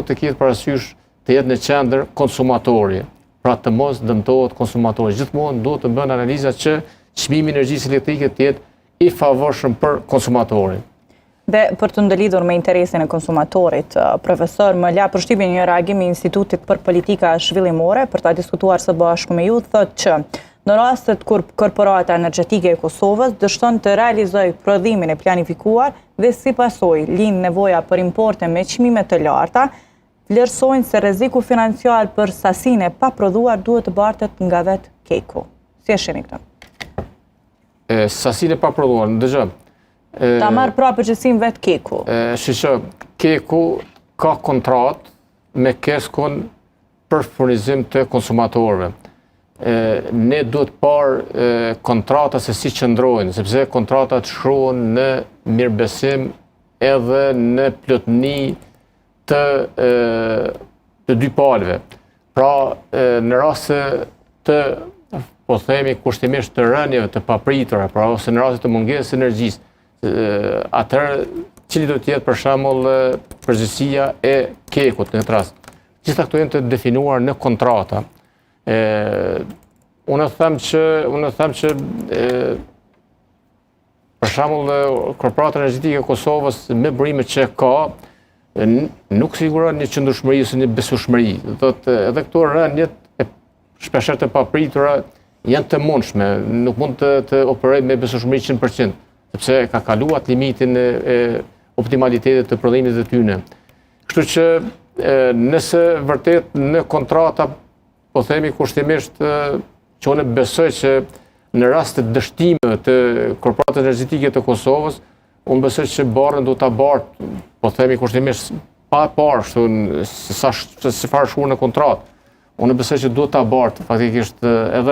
të ketë parasysh të jetë në qendër konsumatori, pra të mos dëmtohet konsumatori. Gjithmonë duhet të bën analiza që çmimi i energjisë elektrike të jetë i favorshëm për konsumatorin. Dhe për të ndëlidhur me interesin e konsumatorit, profesor, më la përshtypjen një reagim i Institutit për Politika Zhvillimore për ta diskutuar së bashku me ju, thotë që në rastet kur Korporata Energjetike e Kosovës dështon të realizojë prodhimin e planifikuar dhe si pasojë lind nevoja për importe me çmime të larta, vlerësojnë se rreziku financiar për sasinë e paprodhuar duhet të bartet nga vetë Keku. Si e shihni këtë? Sasinë e paprodhuar, dëgjoj. Ta marrë pra përgjegjësinë vetë Keku. Shishë, Keku ka kontratë me Keskun për furnizim të konsumatorëve. Ne duhet parë kontrata se si qëndrojnë, sepse kontratat shkruhen në mirëbesim edhe në plotëni të dy palëve. Pra, në raste të, po themi, kushtimisht të rënjeve të papritura, pra ose në raste të mungesës energjisë, atëherë cili do të jetë për shembull përgjegjësia e Kekut në këtë rast. Gjitha këto janë të definuar në kontrata. Unë them që për shembull Korporata Energjetike e Kosovës me burimet që ka nuk siguron një qëndrueshmëri ose një besueshmëri. Edhe këto rënjet shpeshherë të papritura janë të mundshme, nuk mund të operojë me besueshmëri 100%, sepse ka kaluar limitin e optimalitetit të prodhimit të tyre. Kështu që nëse vërtet në kontrata, po themi kushtimisht, që unë besoj që në rast të dështimeve të Korporatës Energjetike të Kosovës, unë besoj që barën do ta bartë, po themi kushtimisht pa parë, se çfarë shkruan në kontratë. Unë besoj që do ta bartë faktikisht edhe